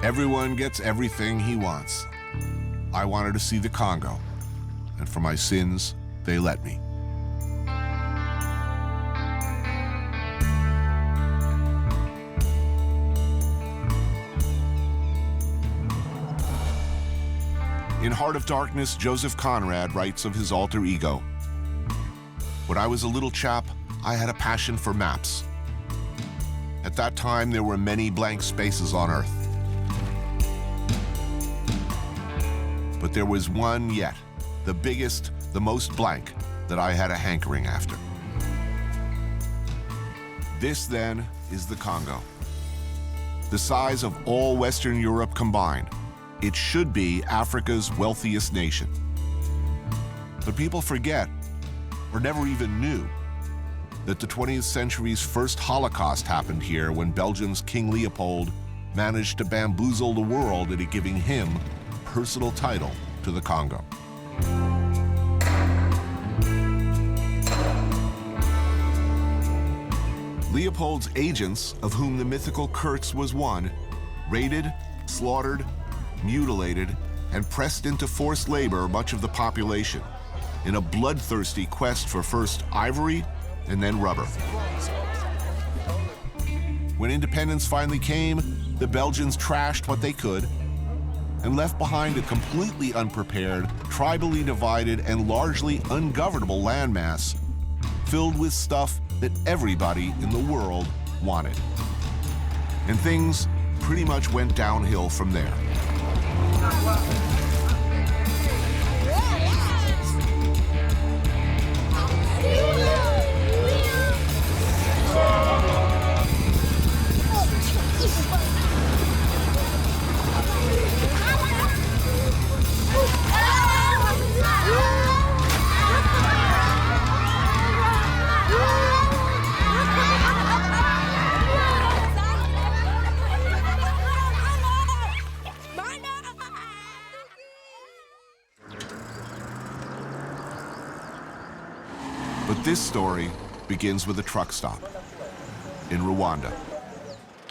Everyone gets everything he wants. I wanted to see the Congo, and for my sins, they let me. In Heart of Darkness, Joseph Conrad writes of his alter ego. When I was a little chap, I had a passion for maps. At that time, there were many blank spaces on Earth. But there was one yet, the biggest, the most blank, that I had a hankering after. This, then, is the Congo. The size of all Western Europe combined. It should be Africa's wealthiest nation. But people forget, or never even knew, that the 20th century's first Holocaust happened here when Belgium's King Leopold managed to bamboozle the world into giving him personal title to the Congo. Leopold's agents, of whom the mythical Kurtz was one, raided, slaughtered, mutilated, and pressed into forced labor much of the population in a bloodthirsty quest for first ivory and then rubber. When independence finally came, the Belgians trashed what they could and left behind a completely unprepared, tribally divided, and largely ungovernable landmass filled with stuff that everybody in the world wanted. And things pretty much went downhill from there. But this story begins with a truck stop in Rwanda.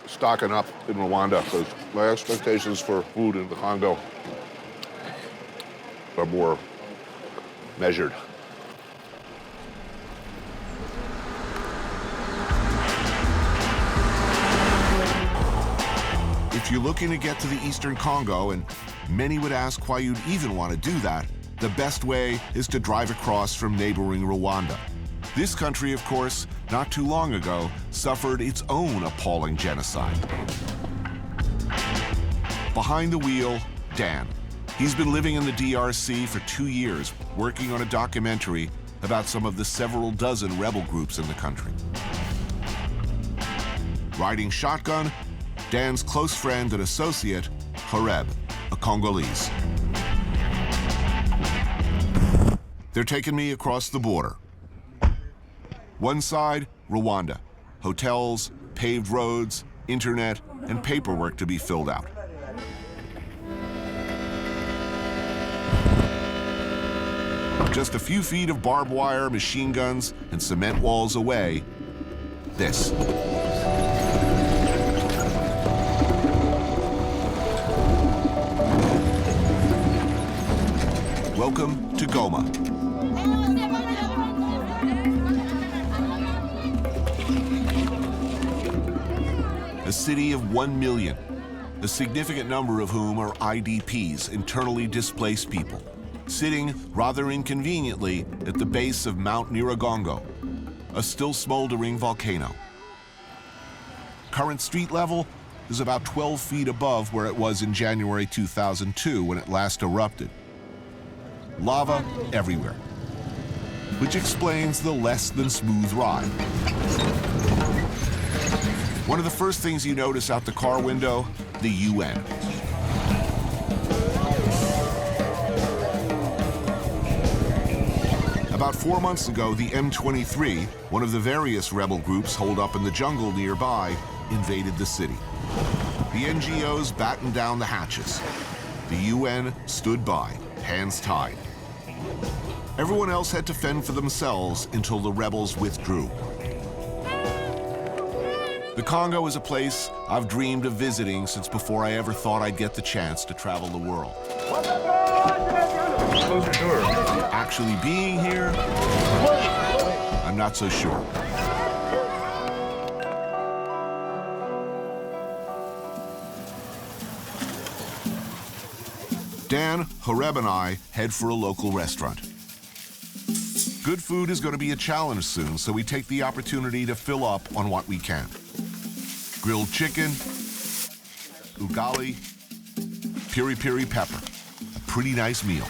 Stocking up in Rwanda, because my expectations for food in the Congo are more measured. If you're looking to get to the Eastern Congo, and many would ask why you'd even want to do that, the best way is to drive across from neighboring Rwanda. This country, of course, not too long ago, suffered its own appalling genocide. Behind the wheel, Dan. He's been living in the DRC for 2 years, working on a documentary about some of the several dozen rebel groups in the country. Riding shotgun, Dan's close friend and associate, Harrowing, a Congolese. They're taking me across the border. One side, Rwanda. Hotels, paved roads, internet, and paperwork to be filled out. Just a few feet of barbed wire, machine guns, and cement walls away, this. Welcome to Goma. A city of 1 million, a significant number of whom are IDPs, internally displaced people, sitting rather inconveniently at the base of Mount Nyiragongo, a still smoldering volcano. Current street level is about 12 feet above where it was in January 2002 when it last erupted. Lava everywhere, which explains the less than smooth ride. One of the first things you notice out the car window, the UN. About 4 months ago, the M23, one of the various rebel groups holed up in the jungle nearby, invaded the city. The NGOs battened down the hatches. The UN stood by, hands tied. Everyone else had to fend for themselves until the rebels withdrew. The Congo is a place I've dreamed of visiting since before I ever thought I'd get the chance to travel the world. Close your door. Actually being here, I'm not so sure. Dan, Horeb, and I head for a local restaurant. Good food is going to be a challenge soon, so we take the opportunity to fill up on what we can. Grilled chicken, ugali, piri-piri pepper. A pretty nice meal.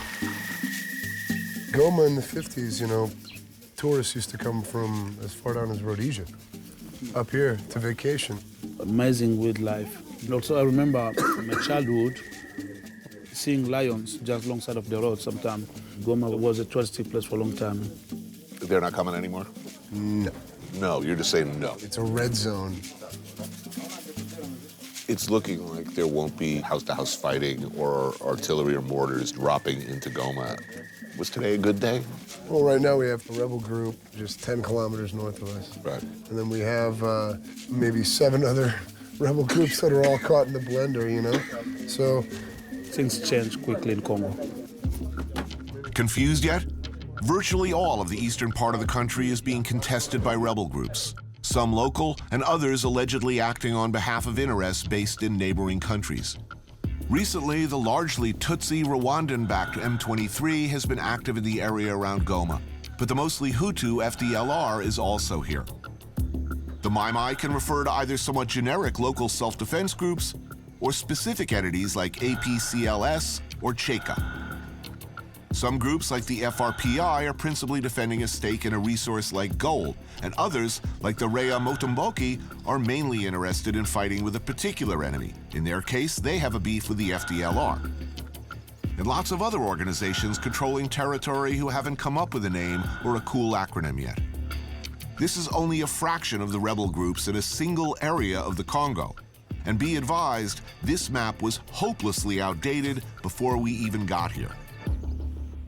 Goma in the 50s, you know, tourists used to come from as far down as Rhodesia, up here to vacation. Amazing wildlife. Also, I remember my childhood seeing lions just alongside of the road sometimes. Goma was a touristic place for a long time. They're not coming anymore? No. No, you're just saying no. It's a red zone. It's looking like there won't be house-to-house fighting or artillery or mortars dropping into Goma. Was today a good day? Well, right now we have a rebel group just 10 kilometers north of us. Right. And then we have maybe 7 other rebel groups that are all caught in the blender, you know? So Things change quickly in Congo. Confused yet? Virtually all of the eastern part of the country is being contested by rebel groups, some local and others allegedly acting on behalf of interests based in neighboring countries. Recently, the largely Tutsi Rwandan-backed M23 has been active in the area around Goma, but the mostly Hutu FDLR is also here. The Mai Mai can refer to either somewhat generic local self-defense groups or specific entities like APCLS or Cheka. Some groups like the FRPI are principally defending a stake in a resource like gold, and others, like the Rea Motomboki, are mainly interested in fighting with a particular enemy. In their case, they have a beef with the FDLR. And lots of other organizations controlling territory who haven't come up with a name or a cool acronym yet. This is only a fraction of the rebel groups in a single area of the Congo. And be advised, this map was hopelessly outdated before we even got here.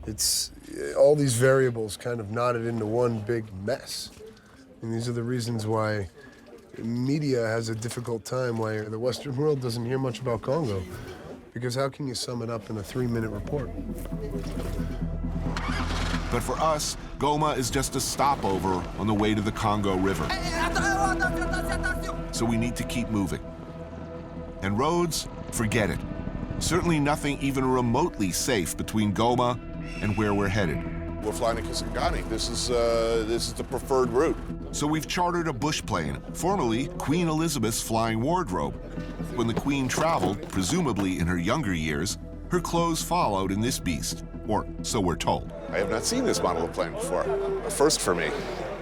it's all these variables kind of knotted into one big mess. And these are the reasons why media has a difficult time, why the Western world doesn't hear much about Congo. Because how can you sum it up in a 3-minute report? But for us, Goma is just a stopover on the way to the Congo River. So we need to keep moving. And roads, forget it. Certainly nothing even remotely safe between Goma and where we're headed. We're flying to Kisangani. This is the preferred route. So we've chartered a bush plane, formerly Queen Elizabeth's flying wardrobe. When the Queen traveled, presumably in her younger years, her clothes followed in this beast, or so we're told. I have not seen this model of plane before. A first for me.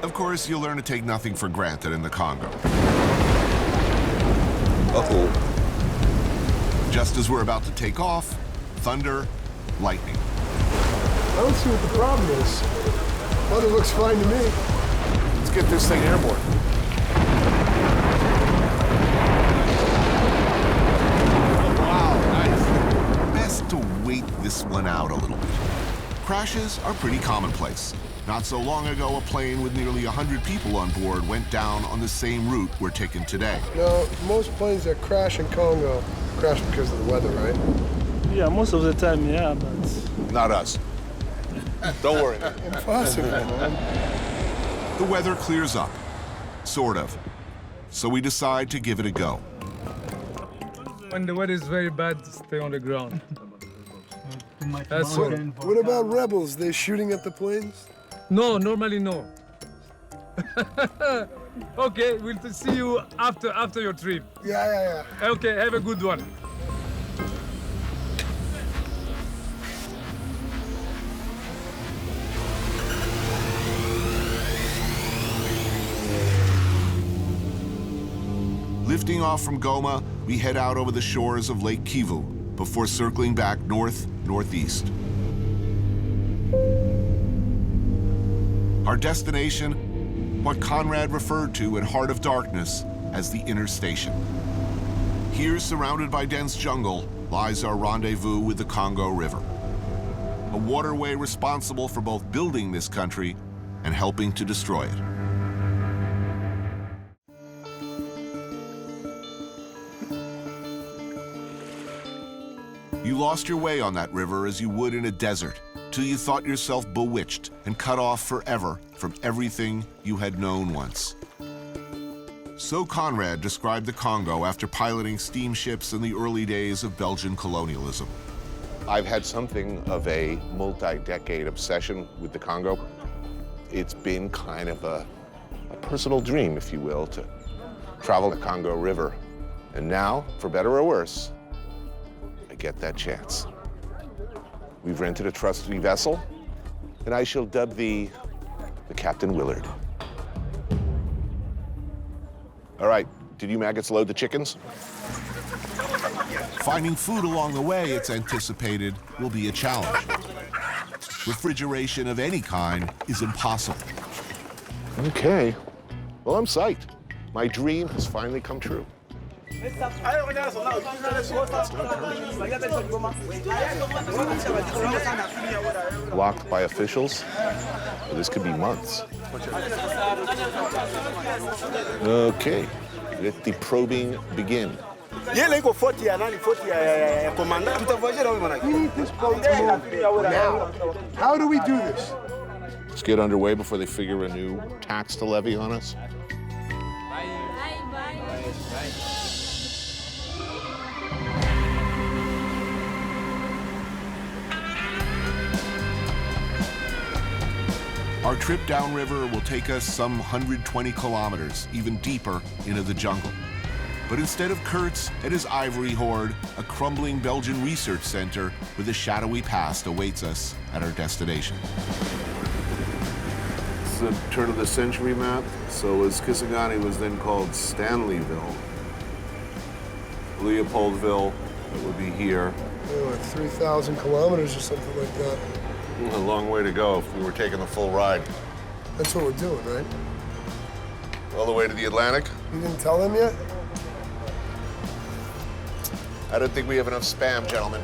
Of course, you'll learn to take nothing for granted in the Congo. Uh-oh. Just as we're about to take off, thunder, lightning. I don't see what the problem is. Weather looks fine to me. Let's get this thing airborne. Wow, nice. Best to wait this one out a little bit. Crashes are pretty commonplace. Not so long ago, a plane with nearly 100 people on board went down on the same route we're taking today. No, most planes that crash in Congo crash because of the weather, right? Yeah, most of the time, yeah, but Not us. Don't worry. Impossible, man. The weather clears up, sort of. So we decide to give it a go. When the weather is very bad, stay on the ground. That's What, what. what about rebels? They shooting at the planes? No, normally no. Okay, we'll see you after your trip. Yeah. Okay, have a good one. Lifting off from Goma, we head out over the shores of Lake Kivu before circling back northeast. Our destination, what Conrad referred to in Heart of Darkness as the inner station. Here, surrounded by dense jungle, lies our rendezvous with the Congo River, a waterway responsible for both building this country and helping to destroy it. lost your way on that river as you would in a desert, till you thought yourself bewitched and cut off forever from everything you had known once. So Conrad described the Congo after piloting steamships in the early days of Belgian colonialism. I've had something of a multi-decade obsession with the Congo. It's been kind of a personal dream, if you will, to travel the Congo River. And now, for better or worse, I get that chance. We've rented a trusty vessel, and I shall dub thee the Captain Willard. All right, did you maggots load the chickens? Finding food along the way, it's anticipated, will be a challenge. Refrigeration of any kind is impossible. Okay, well, I'm psyched. My dream has finally come true. Blocked by officials? Well, this could be months. Okay, let the probing begin. We need this boat to move now. How do we do this? Let's get underway before they figure a new tax to levy on us. Our trip downriver will take us some 120 kilometers, even deeper into the jungle. But instead of Kurtz and his ivory hoard, a crumbling Belgian research center with a shadowy past awaits us at our destination. This is a turn of the century map. So as Kisangani was then called Stanleyville. Leopoldville, that would be here. Like 3,000 kilometers or something like that. A long way to go if we were taking the full ride. That's what we're doing, right? All the way to the Atlantic? You didn't tell them yet? I don't think we have enough spam, gentlemen.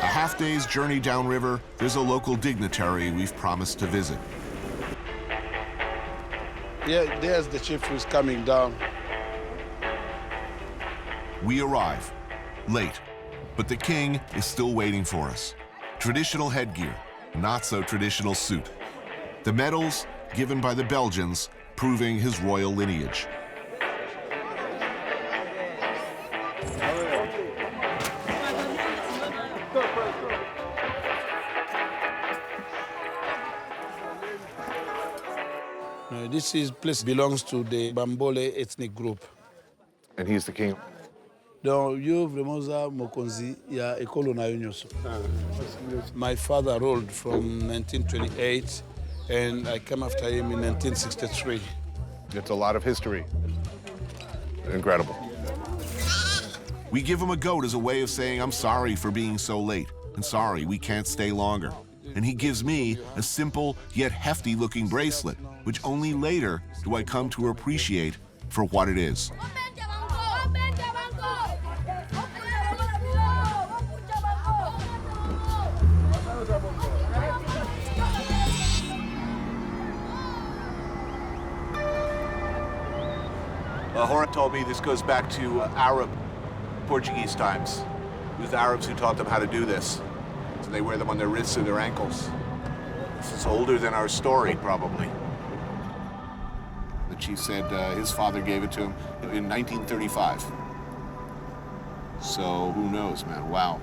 A half-day's journey downriver, there's a local dignitary we've promised to visit. Yeah, there's the chief who's coming down. We arrive, late, but the king is still waiting for us. Traditional headgear, not so traditional suit. The medals given by the Belgians, proving his royal lineage. This place belongs to the Bambole ethnic group. And he's the king. Donc, yo vremoza mokonzi ya ekolo na yo nyonso. My father ruled from 1928, and I came after him in 1963. It's a lot of history. Incredible. We give him a goat as a way of saying, I'm sorry for being so late, and sorry we can't stay longer. And he gives me a simple yet hefty-looking bracelet, which only later do I come to appreciate for what it is. Horan told me this goes back to Arab Portuguese times. It was the Arabs who taught them how to do this. So they wear them on their wrists or their ankles. This is older than our story, probably. The chief said his father gave it to him in 1935. So who knows, man? Wow.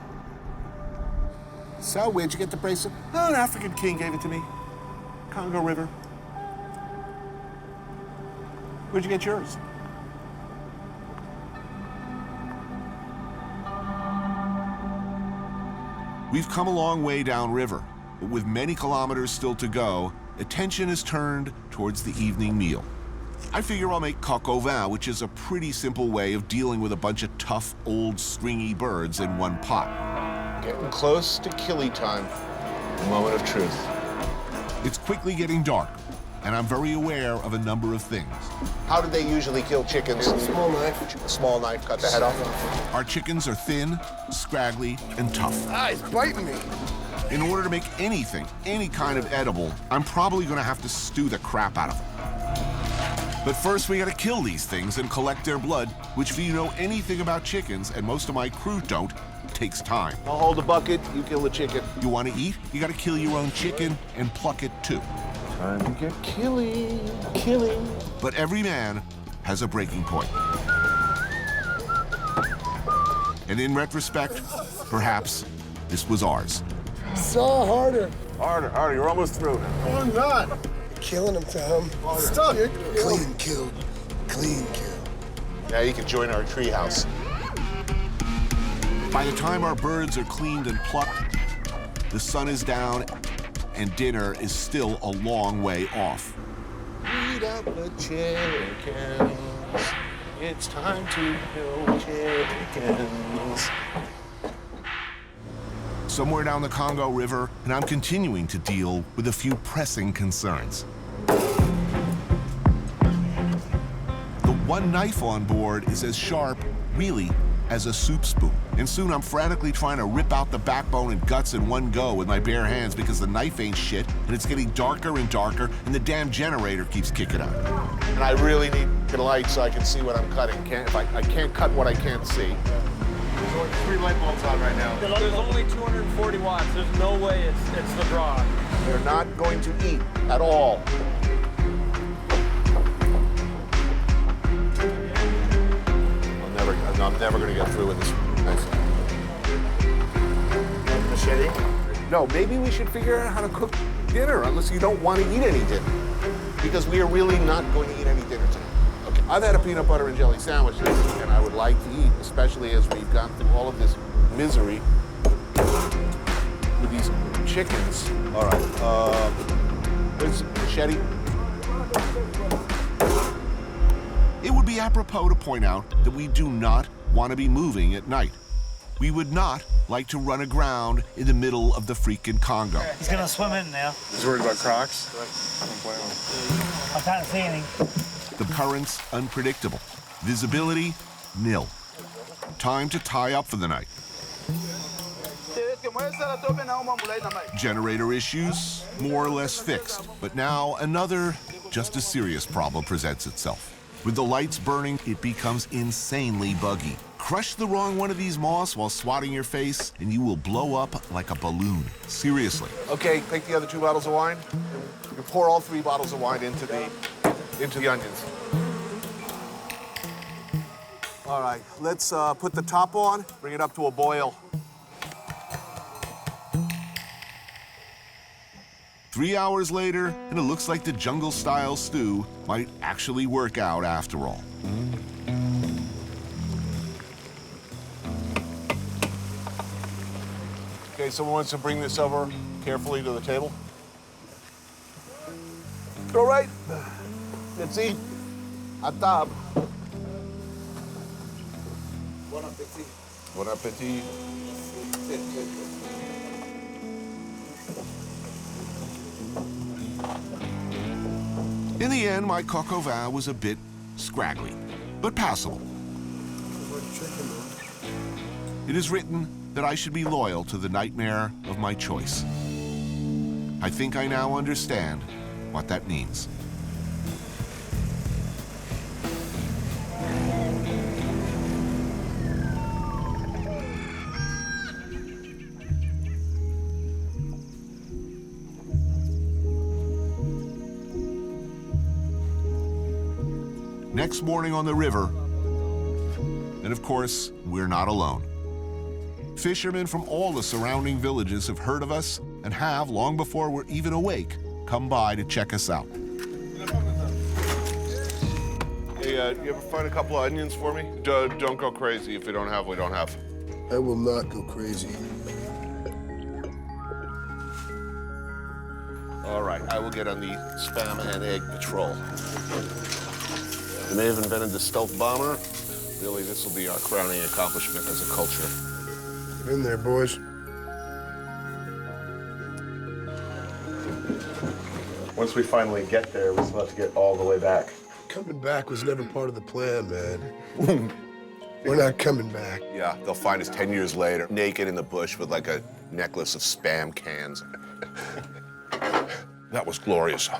So where'd you get the bracelet? Oh, an African king gave it to me. Congo River. Where'd you get yours? We've come a long way downriver, but with many kilometers still to go, attention is turned towards the evening meal. I figure I'll make coq au vin, which is a pretty simple way of dealing with a bunch of tough, old, stringy birds in one pot. Getting close to killie time. The moment of truth. It's quickly getting dark, and I'm very aware of a number of things. How do they usually kill chickens? Small knife. A small knife, cut the head off. Our chickens are thin, scraggly, and tough. Ah, he's biting me. In order to make anything, any kind of edible, I'm probably gonna have to stew the crap out of them. But first we gotta kill these things and collect their blood, which if you know anything about chickens, and most of my crew don't, takes time. I'll hold the bucket, you kill the chicken. You wanna eat? You gotta kill your own chicken and pluck it too. Time to get killing. But every man has a breaking point. And in retrospect, perhaps this was ours. Saw harder. Harder, you're almost through. Oh, I'm not. You're killing him, Tom. Stop. Clean killed. Clean killed. Now you can join our treehouse. By the time our birds are cleaned and plucked, the sun is down and dinner is still a long way off. Eat up the chickens. It's time to kill chickens. Somewhere down the Congo River, and I'm continuing to deal with a few pressing concerns. The one knife on board is as sharp, really, as a soup spoon. And soon I'm frantically trying to rip out the backbone and guts in one go with my bare hands because the knife ain't shit, and it's getting darker and darker, and the damn generator keeps kicking up. And I really need the light so I can see what I'm cutting. I can't cut what I can't see. There's only 3 light bulbs on right now. There's only 240 watts. There's no way it's the draw. They're not going to eat at all. I'm never going to get through with this. Machete? No, maybe we should figure out how to cook dinner, unless you don't want to eat any dinner. Because we are really not going to eat any dinner tonight. Okay, I've had a peanut butter and jelly sandwich this week, and I would like to eat, especially as we've gone through all of this misery with these chickens. All right, where's the machete? It would be apropos to point out that we do not want to be moving at night. We would not like to run aground in the middle of the freaking Congo. He's gonna swim in now. He's worried about Crocs. I can't see any. The currents unpredictable. Visibility nil. Time to tie up for the night. Generator issues more or less fixed, but now another just as serious problem presents itself. With the lights burning, it becomes insanely buggy. Crush the wrong one of these moths while swatting your face, and you will blow up like a balloon. Seriously. Okay, take the other 2 bottles of wine. You can pour all 3 bottles of wine into the onions. All right, let's put the top on, bring it up to a boil. 3 hours later, and it looks like the jungle-style stew might actually work out after all. Okay, someone wants to bring this over carefully to the table. All right, let's eat. À table. Bon appétit. Bon appétit. In the end, my coq au vin was a bit scraggly, but passable. It is written that I should be loyal to the nightmare of my choice. I think I now understand what that means. Next morning on the river, and of course, we're not alone. Fishermen from all the surrounding villages have heard of us and have, long before we're even awake, come by to check us out. Hey, you ever find a couple of onions for me? Don't go crazy. If we don't have, we don't have. I will not go crazy. All right, I will get on the spam and egg patrol. I may have invented the stealth bomber. Really, this will be our crowning accomplishment as a culture. Get in there, boys. Once we finally get there, we still have to get all the way back. Coming back was never part of the plan, man. We're not coming back. Yeah, they'll find us 10 years later, naked in the bush with like a necklace of Spam cans. That was glorious.